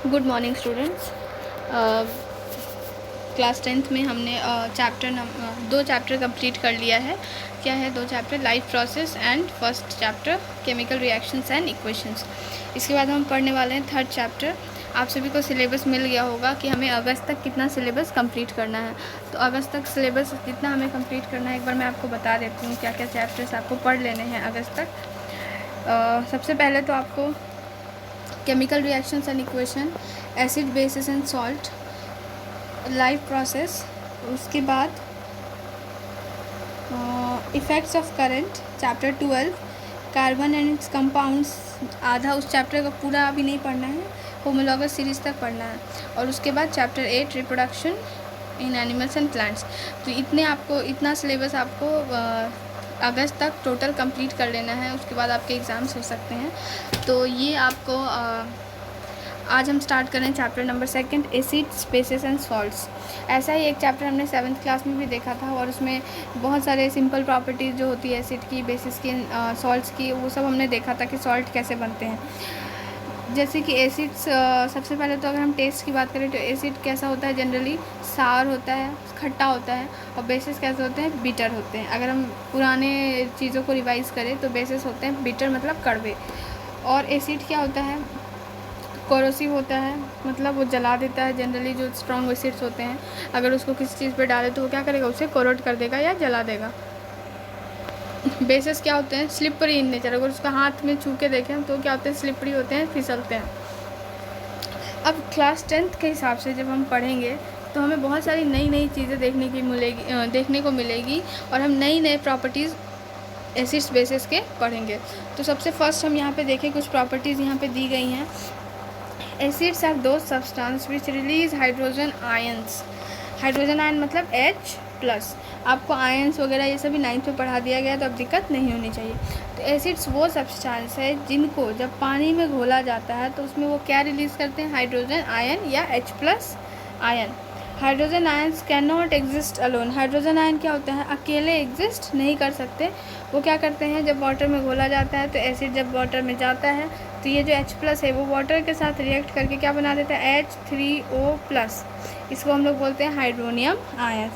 Good morning students. Class 10th में हमने दो चैप्टर कंप्लीट कर लिया है। क्या है दो chapter? Life process and first chapter chemical reactions and equations. इसके बाद हम पढ़ने वाले हैं थर्ड चैप्टर। आप सभी को सिलेबस मिल गया होगा कि हमें अगस्त तक कितना सिलेबस कंप्लीट करना है। तो अगस्त तक सिलेबस कितना हमें कंप्लीट करना है एक बार मैं आपको बता देती हूँ क्या क्या चैप्टर्स आपको पढ़ लेने हैं अगस्त तक। सबसे पहले तो आपको chemical reactions and equation, acid basis and salt, life process, उसके बाद effects of current chapter 12, carbon and it's compounds आधा उस चैप्टर का पूरा अभी नहीं पढ़ना है, होमोलॉगस सीरीज़ तक पढ़ना है। और उसके बाद chapter 8 reproduction in animals and plants. तो इतना सिलेबस आपको अगस्त तक टोटल कंप्लीट कर लेना है। उसके बाद आपके एग्ज़ाम्स हो सकते हैं। तो ये आपको आज हम स्टार्ट करें chapter number 2, acids bases and salts. ऐसा ही एक चैप्टर हमने 7th क्लास में भी देखा था और उसमें बहुत सारे सिंपल प्रॉपर्टीज़ जो होती है एसिड की, बेसिस की, सॉल्ट्स की, वो सब हमने देखा था कि सॉल्ट कैसे बनते हैं। जैसे कि एसिड्स, सबसे पहले तो अगर हम टेस्ट की बात करें तो एसिड कैसा होता है? जनरली सार होता है, खट्टा होता है। और बेसिस कैसे होते हैं? बिटर होते हैं। अगर हम पुराने चीज़ों को रिवाइज़ करें तो बेसिस होते हैं बिटर, मतलब कड़वे। और एसिड क्या होता है? कोरोसिव होता है, मतलब वो जला देता है। जनरली जो स्ट्रॉन्ग एसिड्स होते हैं अगर उसको किसी चीज़ पे डालें तो वो क्या करेगा? उसे कोरोट कर देगा या जला देगा। बेसिस क्या होते हैं? Slippery in nature. अगर उसका हाथ में छू के देखें तो क्या होते हैं? स्लिपरी होते हैं, फिसलते हैं। अब क्लास 10th के हिसाब से जब हम पढ़ेंगे तो हमें बहुत सारी नई नई चीज़ें देखने को मिलेगी और हम नई प्रॉपर्टीज़ एसिड्स बेसिस के पढ़ेंगे। तो सबसे फर्स्ट हम यहाँ पे देखें, कुछ प्रॉपर्टीज़ यहाँ पे दी गई हैं। एसिड्स आर दो substance which release hydrogen ions. Hydrogen ion मतलब H+। आपको आयंस वगैरह ये सभी 9th में पढ़ा दिया गया तो अब दिक्कत नहीं होनी चाहिए। तो एसिड्स वो सब्सटेंस है जिनको जब पानी में घोला जाता है तो उसमें वो क्या रिलीज़ करते हैं? हाइड्रोजन आयन या H+ ion. Hydrogen ions can not exist alone. Hydrogen ion क्या होता है? अकेले एग्जिस्ट नहीं कर सकते। वो क्या करते हैं? जब वाटर में घोला जाता है तो एसिड जब वाटर में जाता है तो ये जो H+ है वो वाटर के साथ रिएक्ट करके क्या बना देता है? H3O+। इसको हम लोग बोलते हैं hydronium ions.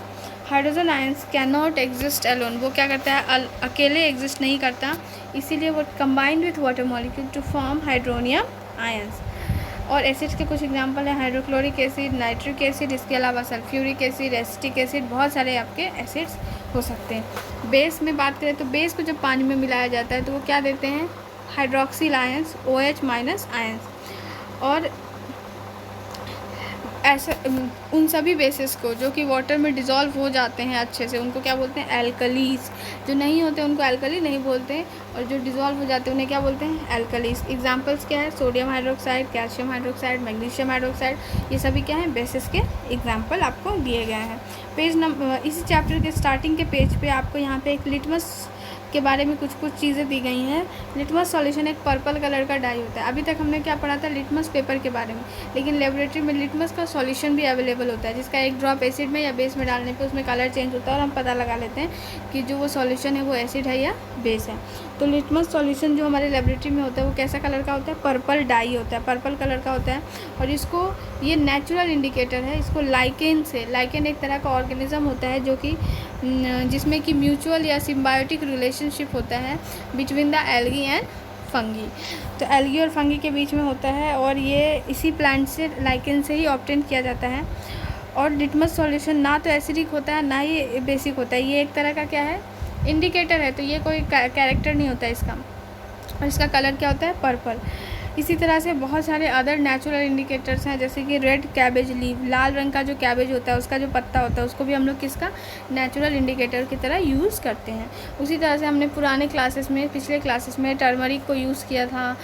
Hydrogen ions can not exist alone. वो क्या करता है? अकेले एग्जिस्ट नहीं करता, इसीलिए वो combined with water molecule to form hydronium ions. और एसिड्स के कुछ एग्जांपल हैं हाइड्रोक्लोरिक एसिड, नाइट्रिक एसिड, इसके अलावा सल्फ्यूरिक एसिड, एसिटिक एसिड, बहुत सारे आपके एसिड्स हो सकते हैं। बेस में बात करें तो बेस को जब पानी में मिलाया जाता है तो वो क्या देते हैं? Hydroxyl ions, OH- ions. और ऐसा उन सभी बेसिस को जो कि वाटर में डिज़ोल्व हो जाते हैं अच्छे से, उनको क्या बोलते हैं? एल्कलीज। जो नहीं होते उनको एल्कली नहीं बोलते, और जो डिज़ोल्व हो जाते हैं उन्हें क्या बोलते हैं? एल्कलीज। एग्जांपल्स क्या है? Sodium hydroxide, calcium hydroxide, magnesium hydroxide, ये सभी क्या हैं? बेसिस के एग्जाम्पल आपको दिए गए हैं। इसी चैप्टर के स्टार्टिंग के पेज पे आपको यहाँ पे एक लिटमस के बारे में कुछ चीज़ें दी गई हैं। लिटमस सॉल्यूशन एक पर्पल कलर का डाई होता है। अभी तक हमने क्या पढ़ा था? लिटमस पेपर के बारे में, लेकिन लेबोरेटरी में लिटमस का सॉल्यूशन भी अवेलेबल होता है जिसका एक ड्रॉप एसिड में या बेस में डालने पे उसमें कलर चेंज होता है और हम पता लगा लेते हैं कि जो वो सॉल्यूशन है वो एसिड है या बेस है। तो लिटमस सॉल्यूशन जो हमारे लेबोरेटरी में होता है वो कैसा कलर का होता है? पर्पल डाई होता है, पर्पल कलर का होता है। और इसको ये नेचुरल इंडिकेटर है। इसको लाइकेन एक तरह का ऑर्गेनिज्म होता है जो कि जिसमें कि म्यूचुअल या सिम्बायोटिक रिलेशनशिप होता है between the algae and fungi. तो एल्गी और फंगी के बीच में होता है और ये इसी प्लांट से, लाइकेन से ही ऑब्टेन किया जाता है। और लिटमस सॉल्यूशन ना तो एसिडिक होता है ना ही बेसिक होता है, ये एक तरह का क्या है? इंडिकेटर है। तो ये कोई कैरेक्टर नहीं होता इसका, और इसका कलर क्या होता है? पर्पल। इसी तरह से बहुत सारे अदर नेचुरल इंडिकेटर्स हैं, जैसे कि रेड कैबेज लीव, लाल रंग का जो कैबेज होता है उसका जो पत्ता होता है उसको भी हम लोग किसका? नेचुरल इंडिकेटर की तरह यूज़ करते हैं। उसी तरह से हमने पिछले क्लासेस में टर्मरिक को यूज़ किया था,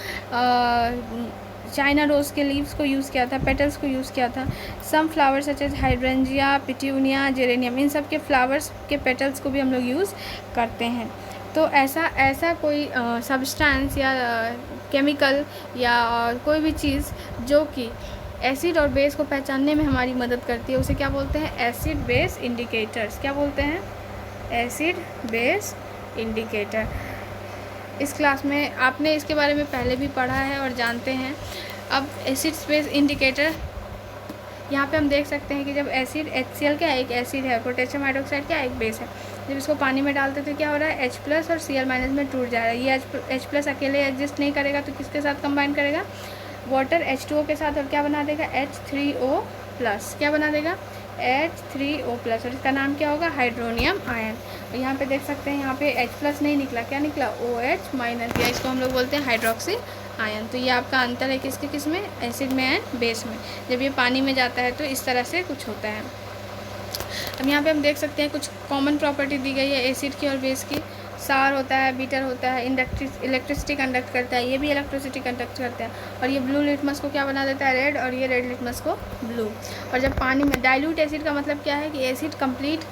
चाइना रोज़ के लीव्स को यूज़ किया था, पेटल्स को यूज़ किया था। Some flowers such as hydrangea, petunia, geranium, इन सब के फ्लावर्स के पेटल्स को भी हम लोग यूज़ करते हैं। तो ऐसा कोई सब्सटेंस या केमिकल या कोई भी चीज़ जो कि एसिड और बेस को पहचानने में हमारी मदद करती है उसे क्या बोलते हैं? Acid base indicators. क्या बोलते हैं? Acid base indicator. इस क्लास में आपने इसके बारे में पहले भी पढ़ा है और जानते हैं। अब एसिड बेस इंडिकेटर, यहाँ पे हम देख सकते हैं कि जब एसिड HCl क्या है, एक एसिड है, पोटेशियम हाइड्रोक्साइड क्या है, एक बेस है। जब इसको पानी में डालते तो क्या हो रहा है, H+ और Cl- में टूट जा रहा है। ये H+ अकेले एग्जिस्ट नहीं करेगा तो किसके साथ कंबाइन करेगा, वाटर H2O के साथ, और क्या बना देगा, H3O+। क्या बना देगा, H3O+, और इसका नाम क्या होगा, हाइड्रोनियम आयन। और यहाँ पे देख सकते हैं, यहाँ पे H+ नहीं निकला, क्या निकला, OH-, या इसको हम लोग बोलते हैं हाइड्रोक्सी आयन। तो ये आपका अंतर है किसके किस में, एसिड में एंड बेस में। जब ये पानी में जाता है तो इस तरह से कुछ होता है। अब यहाँ पे हम देख सकते हैं कुछ कॉमन प्रॉपर्टी दी गई है एसिड की और बेस की। सार होता है, बीटर होता है, इलेक्ट्रिसिटी कंडक्ट करता है, ये भी इलेक्ट्रिसिटी कंडक्ट करता है। और ये ब्लू लिटमस को क्या बना देता है, रेड, और ये रेड लिटमस को ब्लू। और जब पानी में डाइल्यूट एसिड का मतलब क्या है कि एसिड कंप्लीट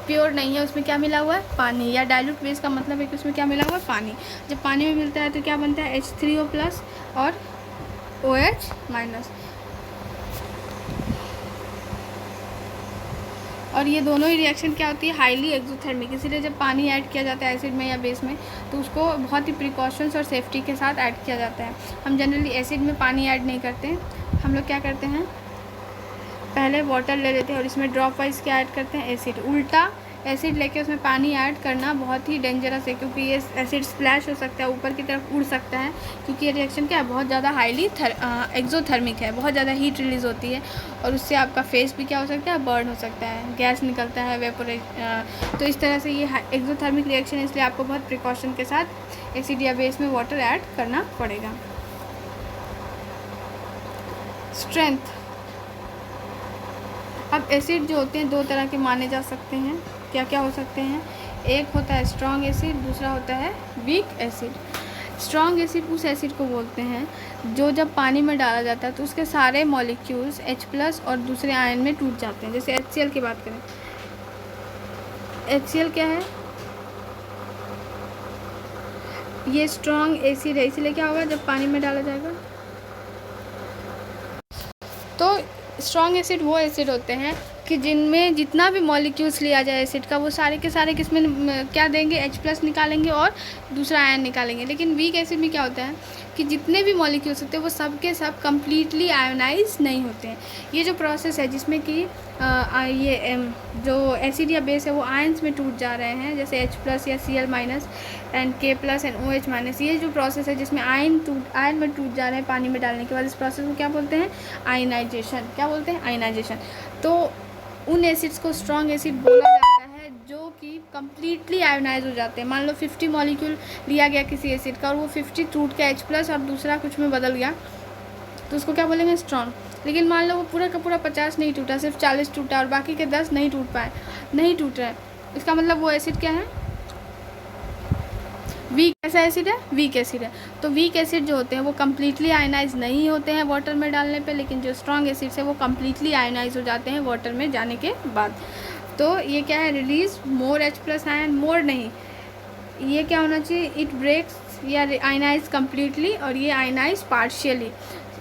प्योर नहीं है, उसमें क्या मिला हुआ है, पानी। या डाइल्यूट बेस का मतलब है कि उसमें क्या मिला हुआ है, पानी। जब पानी में मिलता है तो क्या बनता है, H3O+ और OH-। और ये दोनों ही रिएक्शन क्या होती है, हाईली एक्सोथर्मिक। इसीलिए जब पानी ऐड किया जाता है एसिड में या बेस में तो उसको बहुत ही प्रिकॉशंस और सेफ्टी के साथ ऐड किया जाता है। हम जनरली एसिड में पानी ऐड नहीं करते, हम लोग क्या करते हैं, पहले वाटर ले लेते हैं और इसमें ड्रॉप वाइज क्या ऐड करते हैं, एसिड। उल्टा एसिड लेके उसमें पानी ऐड करना बहुत ही डेंजरस है, क्योंकि ये एसिड स्प्लैश हो सकता है, ऊपर की तरफ उड़ सकता है, क्योंकि ये रिएक्शन क्या है, बहुत ज़्यादा हाईली एक्सोथर्मिक है, बहुत ज़्यादा हीट रिलीज़ होती है। और उससे आपका फेस भी क्या हो सकता है, बर्न हो सकता है, गैस निकलता है, तो इस तरह से ये एक्सोथर्मिक रिएक्शन है, इसलिए आपको बहुत प्रिकॉशन के साथ एसिड या बेस में वाटर ऐड करना पड़ेगा। स्ट्रेंथ। अब एसिड जो होते हैं दो तरह के माने जा सकते हैं, क्या क्या हो सकते हैं, एक होता है स्ट्रॉन्ग एसिड, दूसरा होता है वीक एसिड। स्ट्रॉन्ग एसिड उस एसिड को बोलते हैं जो जब पानी में डाला जाता है तो उसके सारे मॉलिक्यूल्स H+ और दूसरे आयन में टूट जाते हैं। जैसे HCl की बात करें, HCl क्या है, ये स्ट्रॉन्ग एसिड है, इसलिए क्या होगा, जब पानी में डाला जाएगा तो स्ट्रॉन्ग एसिड वो एसिड होते हैं कि जिनमें जितना भी मॉलिक्यूल्स लिया जाए एसिड का, वो सारे के सारे किसमें क्या देंगे, H+ निकालेंगे और दूसरा आयन निकालेंगे। लेकिन वीक एसिड में क्या होता है कि जितने भी मॉलिक्यूल्स होते हैं वो सब के सब कम्प्लीटली आयोनाइज नहीं होते हैं। ये जो प्रोसेस है जिसमें कि जो एसिड या बेस है वो आयंस में टूट जा रहे हैं, जैसे H+ या Cl- and K+ and OH-, ये जो प्रोसेस है जिसमें आयन में टूट जा रहे हैं पानी में डालने के बाद, इस प्रोसेस को क्या बोलते हैं, आयनाइजेशन। क्या बोलते हैं, आयनाइजेशन। तो उन एसिड्स को स्ट्रॉन्ग एसिड बोला जाता है जो कि कम्प्लीटली आयोनाइज हो जाते हैं। मान लो 50 मॉलिक्यूल लिया गया किसी एसिड का और वो 50 टूट के H+ और दूसरा कुछ में बदल गया तो उसको क्या बोलेंगे, स्ट्रॉन्ग। लेकिन मान लो वो पूरा का पूरा 50 नहीं टूटा, सिर्फ 40 टूटा और बाकी के 10 नहीं टूट पाए, नहीं टूट रहे, इसका मतलब वो एसिड क्या है, वीक। ऐसा एसिड है, वीक एसिड है। तो वीक एसिड जो होते हैं वो कम्प्लीटली आयनाइज नहीं होते हैं वाटर में डालने पे, लेकिन जो स्ट्रॉन्ग एसिड्स है वो कम्प्लीटली आयनाइज हो जाते हैं वाटर में जाने के बाद। तो ये क्या है, रिलीज मोर H+ आयन, मोर नहीं, ये क्या होना चाहिए, इट ब्रेक्स या आयनाइज कम्प्लीटली, और ये आयनाइज पार्शियली।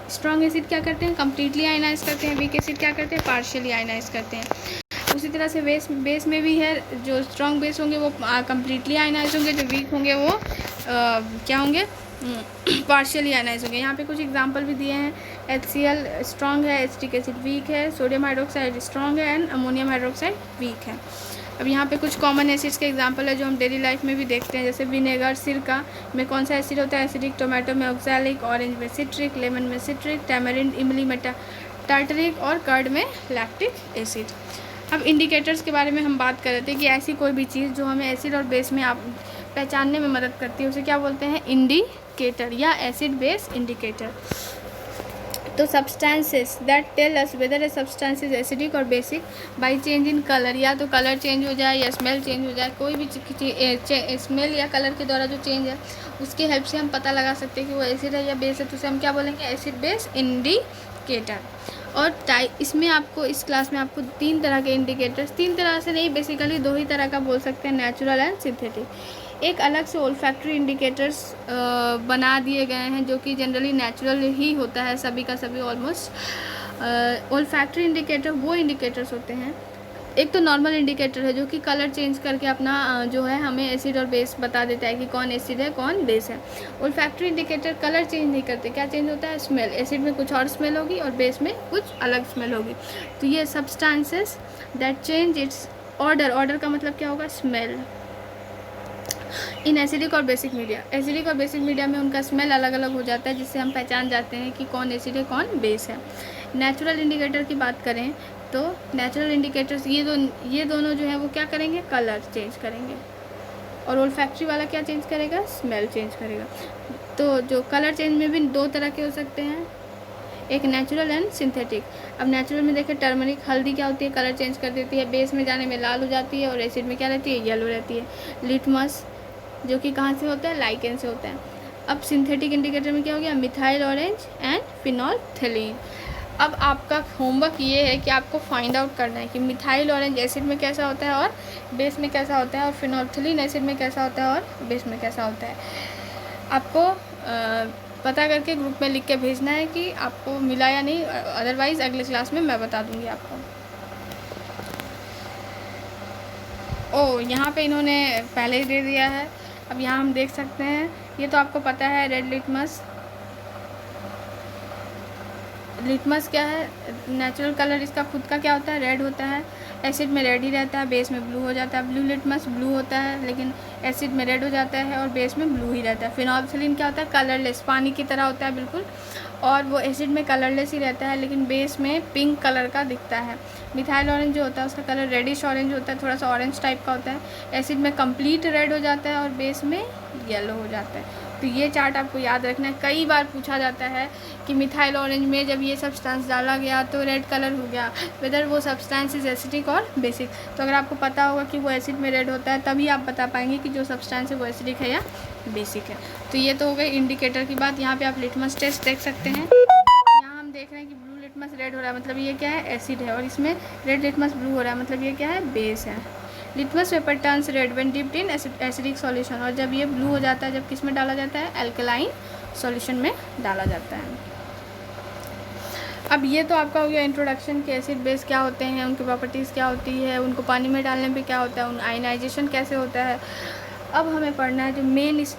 स्ट्रॉन्ग एसिड क्या करते हैं, कम्प्लीटली आयनाइज करते हैं, वीक एसिड क्या करते हैं, पार्शियली आयनाइज करते हैं। उसी तरह से बेस में भी है, जो स्ट्रॉन्ग बेस होंगे वो कम्प्लीटली आयनाइज होंगे, जो वीक होंगे वो क्या होंगे, पार्शियली आयनाइज होंगे। यहाँ पे कुछ एग्जांपल भी दिए हैं, HCl स्ट्रॉन्ग है, एसिटिक एसिड वीक है, सोडियम हाइड्रोक्साइड स्ट्रॉन्ग है एंड अमोनियम हाइड्रोक्साइड वीक है। अब यहाँ पे कुछ कॉमन एसिड्स के एग्जांपल है जो हम डेली लाइफ में भी देखते हैं, जैसे विनेगर, सिरका में कौन सा एसिड होता है, एसिडिक, टोमेटो में ऑक्सैलिक, ऑरेंज में सिट्रिक, लेमन में सिट्रिक, टैमरिंड, इमली में टार्टरिक और कर्ड में लैक्टिक एसिड। अब इंडिकेटर्स के बारे में हम बात कर रहे थे कि ऐसी कोई भी चीज़ जो हमें एसिड और बेस में आप पहचानने में मदद करती है उसे क्या बोलते हैं, इंडिकेटर या एसिड बेस इंडिकेटर। तो substances that tell us whether a substance is acidic और basic by change in colour, या तो कलर चेंज हो जाए या स्मेल चेंज हो जाए, कोई भी स्मेल या कलर के द्वारा जो चेंज है उसके हेल्प से हम पता लगा सकते हैं कि वो एसिड है या बेस है, तो उसे हम क्या बोलेंगे, एसिड बेस इंडिकेटर। और इसमें आपको इस क्लास में आपको 3 तरह के इंडिकेटर्स, 3 तरह से नहीं, बेसिकली 2 ही तरह का बोल सकते हैं, नेचुरल एंड सिंथेटिक। एक अलग से ओल्फैक्टरी इंडिकेटर्स बना दिए गए हैं जो कि जनरली नेचुरल ही होता है, सभी का सभी ऑलमोस्ट। ओल्फैक्टरी इंडिकेटर वो इंडिकेटर्स होते हैं एक तो नॉर्मल इंडिकेटर है जो कि कलर चेंज करके अपना जो है हमें एसिड और बेस बता देता है कि कौन एसिड है कौन बेस है। ओल्फैक्टरी इंडिकेटर कलर चेंज नहीं करते, क्या चेंज होता है? स्मेल। एसिड में कुछ और स्मेल होगी और बेस में कुछ अलग स्मेल होगी। तो ये substances that change it's order, order का मतलब क्या होगा? स्मेल। इन एसिडिक और बेसिक मीडिया, एसिडिक और बेसिक मीडिया में उनका स्मेल अलग अलग हो जाता है, जिससे हम पहचान जाते हैं कि कौन एसिड है कौन बेस है। नेचुरल इंडिकेटर की बात करें तो नेचुरल इंडिकेटर्स ये दोनों जो है वो क्या करेंगे? कलर चेंज करेंगे। और ओल्फैक्टरी वाला क्या चेंज करेगा? स्मेल चेंज करेगा। तो जो कलर चेंज में भी दो तरह के हो सकते हैं, एक नेचुरल एंड सिंथेटिक। अब नेचुरल में देखें, टर्मरिक हल्दी क्या होती है? कलर चेंज कर देती है, बेस में जाने में लाल हो जाती है और एसिड में क्या रहती है? येलो रहती है। लिटमस जो कि कहाँ से होता है? लाइकेन से होता है। अब सिंथेटिक इंडिकेटर में क्या हो गया? Methyl orange and phenolphthalein. अब आपका होमवर्क ये है कि आपको फाइंड आउट करना है कि मिथाइल ऑरेंज एसिड में कैसा होता है और बेस में कैसा होता है, और फिनोल्फथलीन एसिड में कैसा होता है और बेस में कैसा होता है। आपको पता करके ग्रुप में लिख के भेजना है कि आपको मिला या नहीं, अदरवाइज़ अगले क्लास में मैं बता दूँगी आपको। यहाँ पे इन्होंने पहले ही दे दिया है। अब यहाँ हम देख सकते हैं, ये तो आपको पता है, रेड लिटमस। लिटमस क्या है? नेचुरल कलर इसका खुद का क्या होता है? रेड होता है। एसिड में रेड ही रहता है, बेस में ब्लू हो जाता है। ब्लू लिटमस ब्लू होता है लेकिन एसिड में रेड हो जाता है और बेस में ब्लू ही रहता है। फिनोल्फथलीन क्या होता है? कलरलेस, पानी की तरह होता है बिल्कुल, और वो एसिड में कलरलेस ही रहता है लेकिन बेस में पिंक कलर का दिखता है। मिथाइल ऑरेंज जो होता है उसका कलर रेडिश ऑरेंज होता है, थोड़ा सा ऑरेंज टाइप का होता है। एसिड में कंप्लीट रेड हो जाता है और बेस में येलो हो जाता है। तो ये चार्ट आपको याद रखना है। कई बार पूछा जाता है कि मिथाइल ऑरेंज में जब ये सब्सटेंस डाला गया तो रेड कलर हो गया, वेदर वो सब्सटेंस इज एसिडिक और बेसिक। तो अगर आपको पता होगा कि वो एसिड में रेड होता है तभी आप बता पाएंगे कि जो सब्सटेंस है वो एसिडिक है या बेसिक है। तो ये तो हो गई इंडिकेटर की बात। यहाँ पे आप लिटमस टेस्ट देख सकते हैं। यहाँ हम देख रहे हैं कि ब्लू लिटमस रेड हो रहा है, मतलब ये क्या है? एसिड है। और इसमें रेड लिटमस ब्लू हो रहा है, मतलब ये क्या है? बेस है। Litmus paper turns red when dipped in acidic solution. और जब ये ब्लू हो जाता है जब किस में डाला जाता है? अल्कलाइन सॉल्यूशन में डाला जाता है। अब ये तो आपका हो गया इंट्रोडक्शन कि एसिड बेस क्या होते हैं, उनकी प्रॉपर्टीज़ क्या होती है, उनको पानी में डालने पे क्या होता है, उन आयनाइजेशन कैसे होता है। अब हमें पढ़ना है जो मेन इस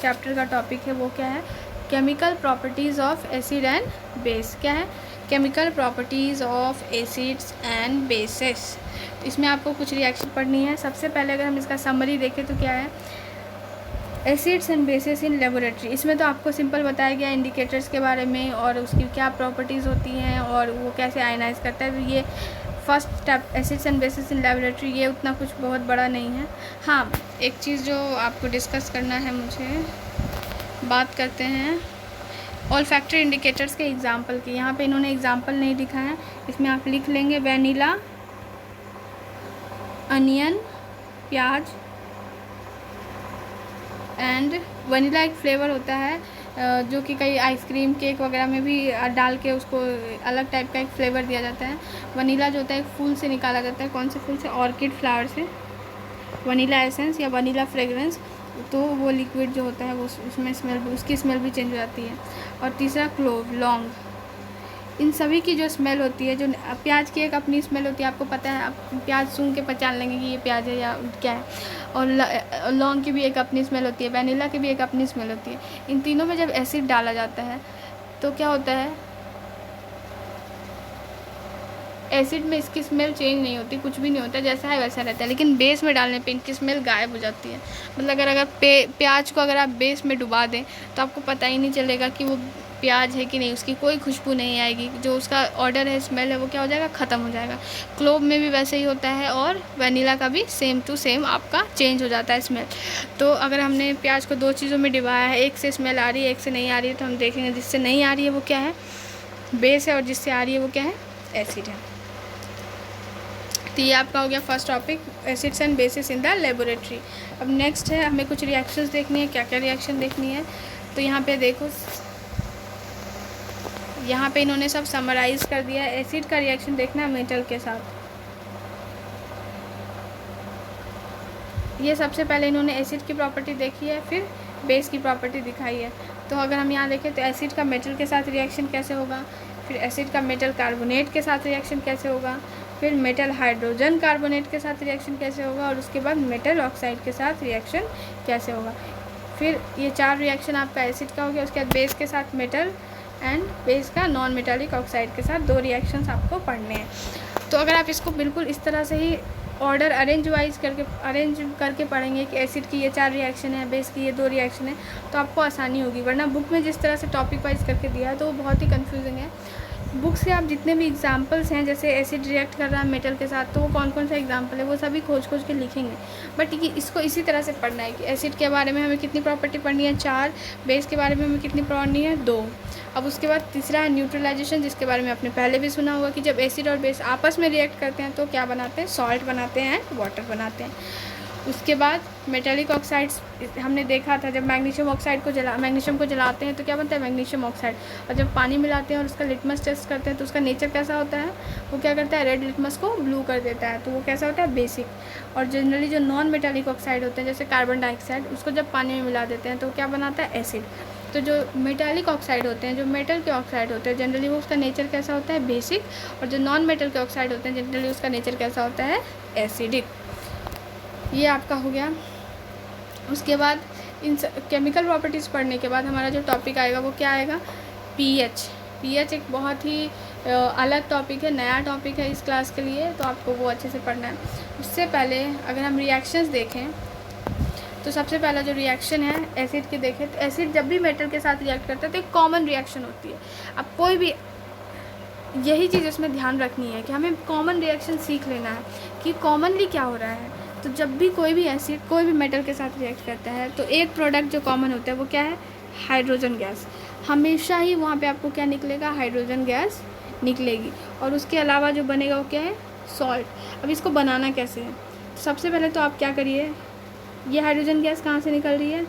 चैप्टर का टॉपिक है वो क्या है? Chemical properties of acid and base. क्या है? Chemical properties of acids and bases. इसमें आपको कुछ रिएक्शन पढ़नी है। सबसे पहले अगर हम इसका समरी देखें तो क्या है? Acids and bases in laboratory. इसमें तो आपको सिंपल बताया गया इंडिकेटर्स के बारे में और उसकी क्या प्रॉपर्टीज़ होती हैं और वो कैसे आयनाइज करता है। तो ये first step acids and bases in laboratory, ये उतना कुछ बहुत बड़ा नहीं है। हाँ, एक चीज़ जो आपको डिस्कस करना है मुझे, बात करते हैं ऑल्फैक्टरी इंडिकेटर्स के एग्जाम्पल की। यहाँ पे इन्होंने एग्जाम्पल नहीं लिखा है, इसमें आप लिख लेंगे वैनिला, अनियन, प्याज एंड वनीला एक फ्लेवर होता है जो कि कई आइसक्रीम केक वगैरह में भी डाल के उसको अलग टाइप का एक फ्लेवर दिया जाता है। वनीला जो होता है एक फूल से निकाला जाता है। कौन से फूल से? ऑर्किड फ्लावर से। वनीला एसेंस या वनीला फ्रेगरेंस, तो वो लिक्विड जो होता है वो उसमें स्मेल भी, उसकी स्मेल भी चेंज हो जाती है। और तीसरा क्लोव, लौंग। इन सभी की जो स्मेल होती है, जो प्याज की एक अपनी स्मेल होती है, आपको पता है, आप प्याज सूंघ के पहचान लेंगे कि ये प्याज है या क्या है। और लौंग की भी एक अपनी स्मेल होती है, वैनिला की भी एक अपनी स्मेल होती है। इन तीनों में जब एसिड डाला जाता है तो क्या होता है? एसिड में इसकी स्मेल चेंज नहीं होती, कुछ भी नहीं होता, जैसा है वैसा रहता है। लेकिन बेस में डालने पे इनकी स्मेल गायब हो जाती है। मतलब अगर प्याज को अगर आप बेस में डुबा दें तो आपको पता ही नहीं चलेगा कि वो प्याज है कि नहीं, उसकी कोई खुशबू नहीं आएगी। जो उसका ऑर्डर है, स्मेल है, वो क्या हो जाएगा? ख़त्म हो जाएगा। क्लोव में भी वैसे ही होता है और वनीला का भी सेम टू सेम आपका चेंज हो जाता है स्मेल। तो अगर हमने प्याज को दो चीज़ों में डिबाया है, एक से स्मेल आ रही है, एक से नहीं आ रही है, तो हम देखेंगे जिससे नहीं आ रही है वो क्या है? बेस है, और जिससे आ रही है वो क्या है? एसिड है। तो ये आपका हो गया first topic, acids and bases in the laboratory. अब नेक्स्ट है हमें कुछ रिएक्शंस देखनी है। क्या क्या रिएक्शन देखनी है? तो यहाँ पे देखो, यहाँ पे इन्होंने सब समराइज कर दिया है। एसिड का रिएक्शन देखना है मेटल के साथ। ये सबसे पहले इन्होंने एसिड की प्रॉपर्टी देखी है, फिर बेस की प्रॉपर्टी दिखाई है। तो अगर हम यहाँ देखें तो एसिड का मेटल के साथ रिएक्शन कैसे होगा, फिर एसिड का मेटल कार्बोनेट के साथ रिएक्शन कैसे होगा, फिर मेटल हाइड्रोजन कार्बोनेट के साथ रिएक्शन कैसे होगा, और उसके बाद मेटल ऑक्साइड के साथ रिएक्शन कैसे होगा। फिर ये 4 रिएक्शन आपका एसिड का हो गया। उसके बाद बेस के साथ मेटल एंड बेस का नॉन मेटालिक ऑक्साइड के साथ 2 रिएक्शंस आपको पढ़ने हैं। तो अगर आप इसको बिल्कुल इस तरह से ही ऑर्डर अरेंज करके पढ़ेंगे कि एसिड की ये 4 रिएक्शन है, बेस की ये 2 रिएक्शन है, तो आपको आसानी होगी। वरना बुक में जिस तरह से टॉपिक वाइज करके दिया है तो वो बहुत ही कन्फ्यूजिंग है। बुक से आप जितने भी एग्जाम्पल्स हैं, जैसे एसिड रिएक्ट कर रहा है मेटल के साथ, तो वो कौन कौन सा एग्जाम्पल है वो सभी खोज के लिखेंगे। बट ये इसको इसी तरह से पढ़ना है कि एसिड के बारे में हमें कितनी प्रॉपर्टी पढ़नी है, 4, बेस के बारे में हमें कितनी पढ़नी है, 2। अब उसके बाद तीसरा है न्यूट्रलाइजेशन, जिसके बारे में आपने पहले भी सुना होगा कि जब एसिड और बेस आपस में रिएक्ट करते हैं तो क्या बनाते हैं, सॉल्ट बनाते हैं, वाटर बनाते हैं। उसके बाद मेटालिक ऑक्साइड्स हमने देखा था, जब मैग्नीशियम को जलाते हैं तो क्या बनता है, मैग्नीशियम ऑक्साइड। और जब पानी मिलाते हैं और उसका लिटमस टेस्ट करते हैं तो उसका नेचर कैसा होता है, वो क्या करता है, रेड लिटमस को ब्लू कर देता है, तो वो कैसा होता है, बेसिक। और जनरली जो नॉन मेटालिक ऑक्साइड होते हैं जैसे कार्बन डाइऑक्साइड, उसको जब पानी में मिला देते हैं तो क्या बनाता है, एसिड। तो जो मेटालिक ऑक्साइड होते हैं, जो मेटल के ऑक्साइड होते हैं, जनरली वो उसका नेचर कैसा होता है, बेसिक। और जो नॉन मेटल के ऑक्साइड होते हैं जनरली उसका नेचर कैसा होता है, एसिडिक। ये आपका हो गया। उसके बाद इन केमिकल प्रॉपर्टीज़ पढ़ने के बाद हमारा जो टॉपिक आएगा वो क्या आएगा, पीएच एक बहुत ही अलग टॉपिक है, नया टॉपिक है इस क्लास के लिए, तो आपको वो अच्छे से पढ़ना है। उससे पहले अगर हम रिएक्शंस देखें तो सबसे पहला जो रिएक्शन है एसिड की देखें, तो एसिड जब भी मेटल के साथ रिएक्ट करता है तो एक कॉमन रिएक्शन होती है। अब कोई भी यही चीज़ इसमें ध्यान रखनी है कि हमें कॉमन रिएक्शन सीख लेना है कि कॉमनली क्या हो रहा है। तो जब भी कोई भी एसिड कोई भी मेटल के साथ रिएक्ट करता है तो एक प्रोडक्ट जो कॉमन होता है वो क्या है, हाइड्रोजन गैस। हमेशा ही वहाँ पे आपको क्या निकलेगा, हाइड्रोजन गैस निकलेगी। और उसके अलावा जो बनेगा वो क्या है, सॉल्ट। अब इसको बनाना कैसे है, सबसे पहले तो आप क्या करिए, ये हाइड्रोजन गैस कहाँ से निकल रही है,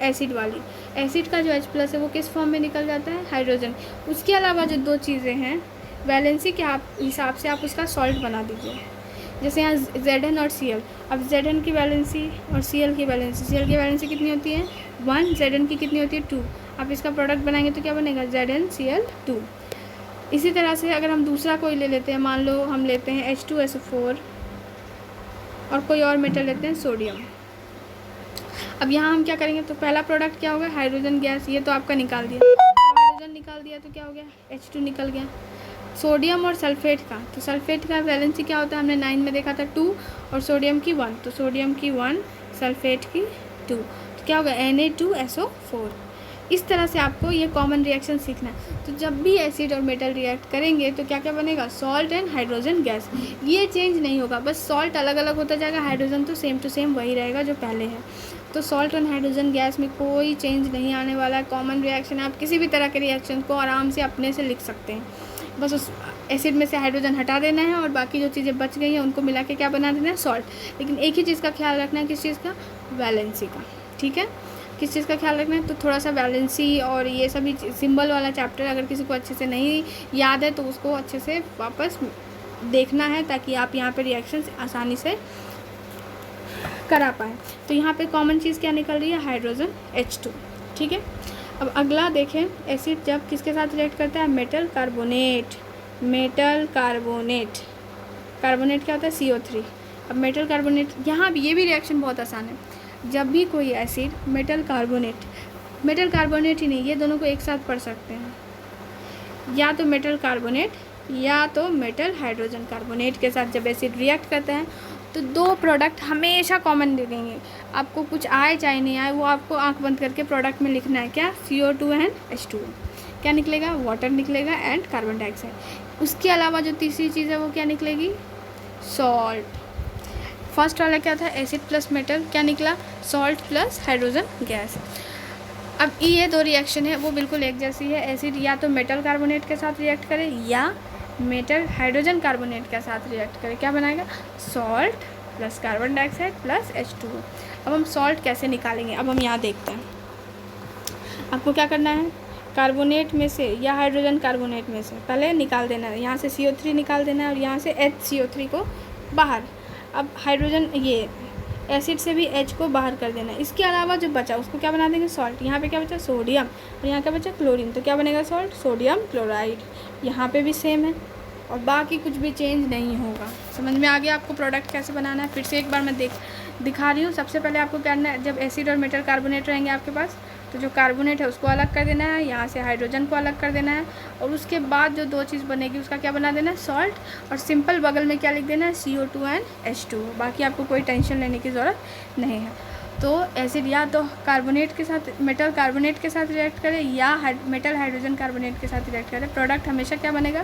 एसिड वाली। एसिड का जो H+ है वो किस फॉर्म में निकल जाता है, हाइड्रोजन। उसके अलावा जो 2 चीज़ें हैं, वैलेंसी के हिसाब से आप उसका सॉल्ट बना दीजिए। जैसे यहाँ Zn और Cl, अब Zn की वैलेंसी और Cl की वैलेंसी कितनी होती है, 1, Zn की कितनी होती है, 2। आप इसका प्रोडक्ट बनाएंगे तो क्या बनेगा, ZnCl2। इसी तरह से अगर हम दूसरा कोई ले लेते हैं, मान लो हम लेते हैं H2SO4 और कोई और मेटल लेते हैं सोडियम। अब यहाँ हम क्या करेंगे, तो पहला प्रोडक्ट क्या होगा, हाइड्रोजन गैस, ये तो आपका निकाल दिया। हाइड्रोजन निकाल दिया तो क्या हो गया, H2 निकल गया। सोडियम और सल्फेट का, तो सल्फेट का वैलेंसी क्या होता है, हमने 9 में देखा था 2, और सोडियम की 1, तो सोडियम की 1, सल्फेट की 2, तो क्या होगा, Na2SO4। इस तरह से आपको ये कॉमन रिएक्शन सीखना है। तो जब भी एसिड और मेटल रिएक्ट करेंगे तो क्या क्या बनेगा, सॉल्ट एंड हाइड्रोजन गैस। ये चेंज नहीं होगा, बस सॉल्ट अलग अलग होता जाएगा, हाइड्रोजन तो सेम टू सेम वही रहेगा जो पहले है। तो सॉल्ट और हाइड्रोजन गैस में कोई चेंज नहीं आने वाला है, कॉमन रिएक्शन है। आप किसी भी तरह के रिएक्शन को आराम से अपने से लिख सकते हैं, बस उस एसिड में से हाइड्रोजन हटा देना है और बाकी जो चीज़ें बच गई हैं उनको मिला के क्या बना देना है, सॉल्ट। लेकिन एक ही चीज़ का ख्याल रखना है, किस चीज़ का, वैलेंसी का। ठीक है, किस चीज़ का ख्याल रखना है, तो थोड़ा सा वैलेंसी और ये सभी सिंबल वाला चैप्टर अगर किसी को अच्छे से नहीं याद है तो उसको अच्छे से वापस देखना है, ताकि आप यहाँ पे रिएक्शंस आसानी से करा पाएँ। तो यहाँ पे कॉमन चीज़ क्या निकल रही है, हाइड्रोजन H2। ठीक है, अब अगला देखें, एसिड जब किसके साथ रिएक्ट करता है, मेटल कार्बोनेट। कार्बोनेट क्या होता है, CO3। अब मेटल कार्बोनेट, यहाँ भी ये भी रिएक्शन बहुत आसान है। जब भी कोई एसिड मेटल कार्बोनेट ही नहीं, ये दोनों को एक साथ पढ़ सकते हैं, या तो मेटल कार्बोनेट या तो मेटल हाइड्रोजन कार्बोनेट के साथ जब एसिड रिएक्ट करता है तो 2 प्रोडक्ट हमेशा कॉमन दिखेंगे। आपको कुछ आए चाहे नहीं आए, वो आपको आंख बंद करके प्रोडक्ट में लिखना है, क्या, CO2 एंड H2। क्या निकलेगा, वाटर निकलेगा एंड कार्बन डाइऑक्साइड। उसके अलावा जो तीसरी चीज़ है वो क्या निकलेगी, सॉल्ट। फर्स्ट वाला क्या था, एसिड प्लस मेटल, क्या निकला, सॉल्ट प्लस हाइड्रोजन गैस। अब ये 2 रिएक्शन है वो बिल्कुल एक जैसी है। एसिड या तो मेटल कार्बोनेट के साथ रिएक्ट करे या मेटल हाइड्रोजन कार्बोनेट के साथ रिएक्ट करे, क्या बनाएगा, salt plus carbon dioxide plus H2O। अब हम सॉल्ट कैसे निकालेंगे, अब हम यहाँ देखते हैं। आपको क्या करना है, कार्बोनेट में से या हाइड्रोजन कार्बोनेट में से पहले निकाल देना है, यहाँ से CO3 निकाल देना है और यहाँ से HCO3 को बाहर। अब हाइड्रोजन ये एसिड से भी H को बाहर कर देना है। इसके अलावा जो बचा उसको क्या बना देंगे, सॉल्ट। यहाँ पे क्या बचा, सोडियम, और यहाँ क्या बचा, क्लोरीन, तो क्या बनेगा, सॉल्ट, सोडियम क्लोराइड। यहाँ पे भी सेम है और बाकी कुछ भी चेंज नहीं होगा। समझ में आ गया आपको प्रोडक्ट कैसे बनाना है? फिर से एक बार मैं दिखा रही हूँ। सबसे पहले आपको क्या करना है, जब एसिड और मेटल कार्बोनेट रहेंगे आपके पास, तो जो कार्बोनेट है उसको अलग कर देना है, यहाँ से हाइड्रोजन को अलग कर देना है, और उसके बाद जो दो चीज़ बनेगी उसका क्या बना देना है, सॉल्ट, और सिंपल बगल में क्या लिख देना है, CO2 एंड H2। बाकी आपको कोई टेंशन लेने की ज़रूरत नहीं है। तो एसिड या तो कार्बोनेट के साथ, मेटल कार्बोनेट के साथ रिएक्ट करे, या मेटल हाइड्रोजन कार्बोनेट के साथ रिएक्ट करे, प्रोडक्ट हमेशा क्या बनेगा,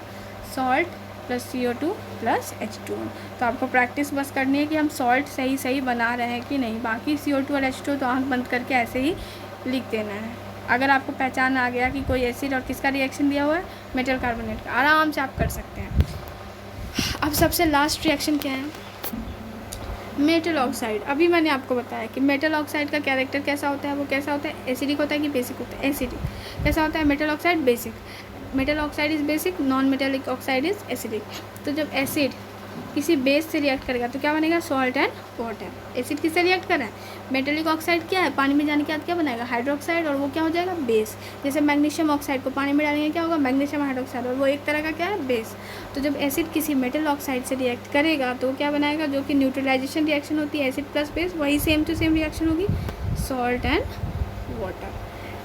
salt plus CO2 plus H2। तो आपको प्रैक्टिस बस करनी है कि हम सॉल्ट सही बना रहे हैं कि नहीं। बाकी CO2 और H2 तो आँख बंद करके ऐसे ही लिख देना है। अगर आपको पहचान आ गया कि कोई एसिड और किसका रिएक्शन दिया हुआ है, मेटल कार्बोनेट का, आराम से आप कर सकते हैं। अब सबसे लास्ट रिएक्शन क्या है, मेटल ऑक्साइड। अभी मैंने आपको बताया कि मेटल ऑक्साइड का कैरेक्टर कैसा होता है, वो कैसा होता है, एसिडिक होता है कि बेसिक होता है, एसिडिक। कैसा होता है metal oxide, basic. Metal oxide is basic, non metallic oxide is acidic. तो जब एसिड किसी बेस से रिएक्ट करेगा तो क्या बनेगा, सॉल्ट एंड वाटर। एसिड किससे रिएक्ट कर रहा है, मेटेलिक ऑक्साइड क्या है, पानी में जाने के बाद क्या बनाएगा, हाइड्रोक्साइड, और वो क्या हो जाएगा, बेस। जैसे मैग्नीशियम ऑक्साइड को पानी में डालेंगे क्या होगा, मैग्नीशियम हाइड्रोक्साइड, और वो एक तरह का क्या है, बेस। तो जब एसिड किसी मेटल ऑक्साइड से रिएक्ट करेगा तो क्या बनाएगा, जो कि न्यूट्रलाइजेशन रिएक्शन होती है एसिड प्लस बेस, वही सेम टू सेम रिएक्शन होगी, सॉल्ट एंड वाटर।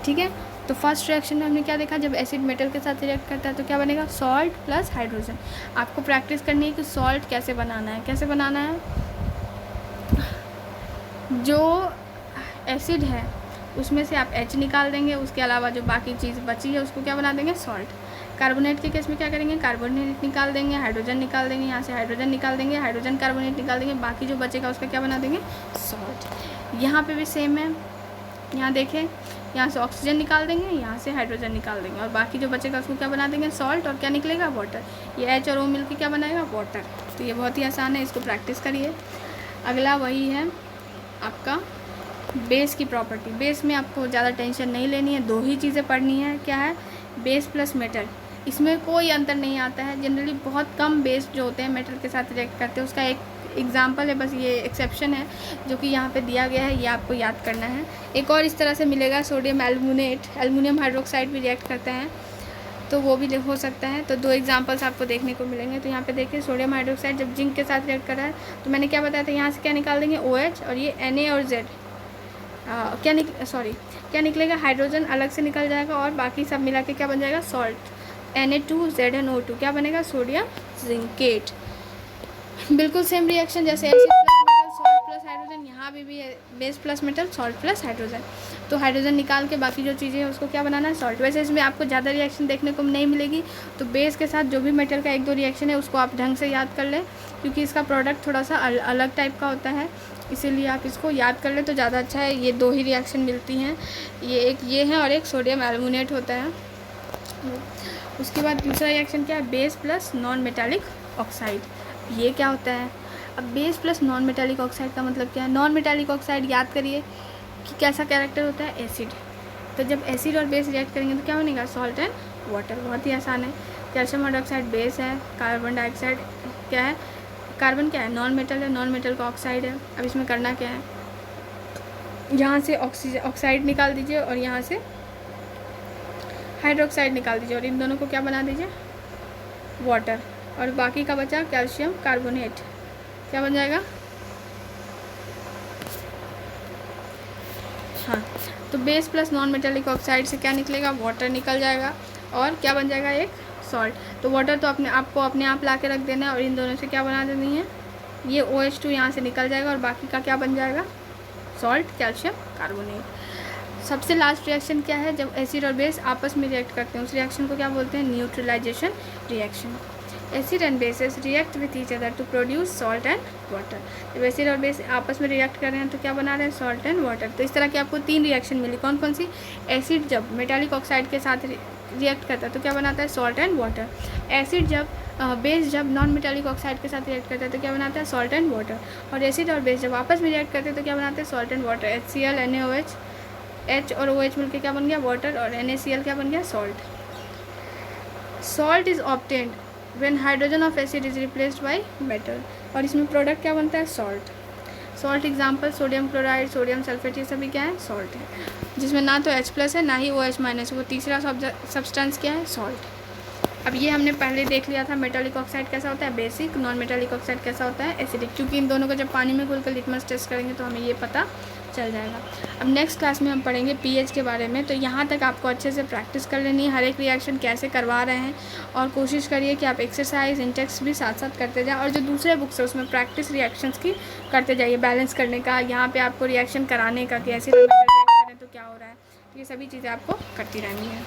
ठीक है। तो फर्स्ट रिएक्शन में हमने क्या देखा, जब एसिड मेटल के साथ रिएक्ट करता है तो क्या बनेगा, सॉल्ट प्लस हाइड्रोजन। आपको प्रैक्टिस करनी है कि सॉल्ट कैसे बनाना है। कैसे बनाना है, जो एसिड है उसमें से आप H निकाल देंगे, उसके अलावा जो बाकी चीज़ बची है उसको क्या बना देंगे, सॉल्ट। कार्बोनेट के केस में क्या करेंगे, कार्बोनेट निकाल देंगे, हाइड्रोजन निकाल देंगे, यहाँ से हाइड्रोजन निकाल देंगे, हाइड्रोजन कार्बोनेट निकाल देंगे, बाकी जो बचेगा उसका क्या बना देंगे, सॉल्ट। यहाँ पे भी सेम है, यहाँ देखें, यहाँ से ऑक्सीजन निकाल देंगे, यहाँ से हाइड्रोजन निकाल देंगे, और बाकी जो बचेगा उसको क्या बना देंगे, सॉल्ट, और क्या निकलेगा, वाटर। ये H और O मिलकर क्या बनाएगा, वाटर। तो ये बहुत ही आसान है, इसको प्रैक्टिस करिए। अगला वही है आपका बेस की प्रॉपर्टी। बेस में आपको ज़्यादा टेंशन नहीं लेनी है, दो ही चीज़ें पढ़नी है। क्या है, बेस प्लस मेटल, इसमें कोई अंतर नहीं आता है। जनरली बहुत कम बेस जो होते हैं मेटल के साथ रिएक्ट करते हैं, उसका एक एग्जाम्पल है, बस ये एक्सेप्शन है जो कि यहाँ पे दिया गया है, ये आपको याद करना है। एक और इस तरह से मिलेगा, सोडियम एल्यूमिनेट, एल्युमिनियम हाइड्रोक्साइड भी रिएक्ट करते हैं, तो वो भी हो सकता है। तो दो एग्जांपल्स आपको देखने को मिलेंगे। तो यहाँ पे देखिए, सोडियम हाइड्रोक्साइड जब जिंक के साथ रिएक्ट कर रहा है तो मैंने क्या बताया था, यहाँ से क्या निकाल देंगे, OH, और ये Na और Z क्या निकलेगा, हाइड्रोजन अलग से निकल जाएगा, और बाकी सब मिला के क्या बन जाएगा, सॉल्ट। Na2ZnO2 क्या बनेगा, सोडियम जिंकेट। बिल्कुल सेम रिएक्शन जैसे acid plus metal, salt plus hydrogen, यहाँ भी है base plus metal, salt plus hydrogen. तो हाइड्रोजन निकाल के बाकी जो चीज़ें हैं उसको क्या बनाना है, सॉल्ट। वैसे इसमें आपको ज़्यादा रिएक्शन देखने को नहीं मिलेगी, तो बेस के साथ जो भी मेटल का एक दो रिएक्शन है उसको आप ढंग से याद कर लें, क्योंकि इसका प्रोडक्ट थोड़ा सा अलग टाइप का होता है, इसीलिए आप इसको याद कर लें तो ज़्यादा अच्छा है। ये दो ही रिएक्शन मिलती हैं, एक ये है और एक सोडियम एल्युमिनेट होता है। उसके बाद दूसरा रिएक्शन क्या है, base plus non metallic oxide. ये क्या होता है, अब base plus non metallic oxide का मतलब क्या है, नॉन मेटालिक ऑक्साइड याद करिए कि कैसा कैरेक्टर होता है, एसिड। तो जब एसिड और बेस रिएक्ट करेंगे तो क्या बनेगा, सॉल्ट एंड वाटर। बहुत ही आसान है। कैल्शियम हाइड्रोक्साइड बेस है, कार्बन डाइऑक्साइड क्या है, कार्बन क्या है, नॉन मेटल है, नॉन मेटल का ऑक्साइड है। अब इसमें करना क्या है, यहाँ से ऑक्साइड निकाल दीजिए और यहाँ से हाइड्रोक्साइड निकाल दीजिए, और इन दोनों को क्या बना दीजिए, वाटर। और बाकी का बचा कैल्शियम कार्बोनेट, क्या बन जाएगा, हाँ। तो base plus non metallic oxide से क्या निकलेगा, वाटर निकल जाएगा, और क्या बन जाएगा, एक सॉल्ट। तो वाटर तो आपको अपने आप ला के रख देना है, और इन दोनों से क्या बना देनी है, ये OH2 यहाँ से निकल जाएगा, और बाकी का क्या बन जाएगा, सॉल्ट, कैल्शियम कार्बोनेट। सबसे लास्ट रिएक्शन क्या है, जब एसिड और बेस आपस में रिएक्ट करते हैं उस रिएक्शन को क्या बोलते हैं, neutralization reaction. Acid and bases react with each other to produce salt and water. जब एसिड और बेस आपस में रिएक्ट कर रहे हैं तो क्या बना रहे हैं, सॉल्ट एंड वाटर। तो इस तरह की आपको तीन रिएक्शन मिली, कौन कौन सी, एसिड जब मेटालिक ऑक्साइड के साथ रिएक्ट करता है तो क्या बनाता है, सॉल्ट एंड वाटर। एसिड जब बेस जब नॉन मेटालिक ऑक्साइड के साथ रिएक्ट करता है तो क्या बनाता है, सॉल्ट एंड वाटर। और एसिड और बेस जब आपस में रिएक्ट करते हैं तो क्या बनाते हैं, salt and water. HCl NaOH, H और OH मिलकर क्या बन गया, वाटर, और NaCl क्या बन गया, salt. Salt is obtained when hydrogen of acid is replaced by metal, और इसमें प्रोडक्ट क्या बनता है, salt. Salt example sodium chloride, sodium sulphate, ये सभी क्या है, सॉल्ट है, जिसमें ना तो H+ है ना ही OH-, वो तीसरा सब्सटेंस क्या है, सॉल्ट। अब ये हमने पहले देख लिया था मेटालिक ऑक्साइड कैसा होता है बेसिक, नॉन मेटालिक ऑक्साइड कैसा होता है एसिडिक, क्योंकि इन दोनों को जब पानी में घोलकर लिटमस टेस्ट करेंगे तो हमें ये पता चल जाएगा। अब नेक्स्ट क्लास में हम पढ़ेंगे पीएच के बारे में। तो यहाँ तक आपको अच्छे से प्रैक्टिस कर लेनी है, हर एक रिएक्शन कैसे करवा रहे हैं, और कोशिश करिए कि आप एक्सरसाइज इंटेक्स भी साथ साथ करते जाएं, और जो दूसरे बुक्स है उसमें प्रैक्टिस रिएक्शंस की करते जाइए, बैलेंस करने का, यहाँ पे आपको रिएक्शन कराने का कि ऐसे रिएक्ट करें तो क्या हो रहा है, ये सभी चीज़ें आपको करती रहनी है।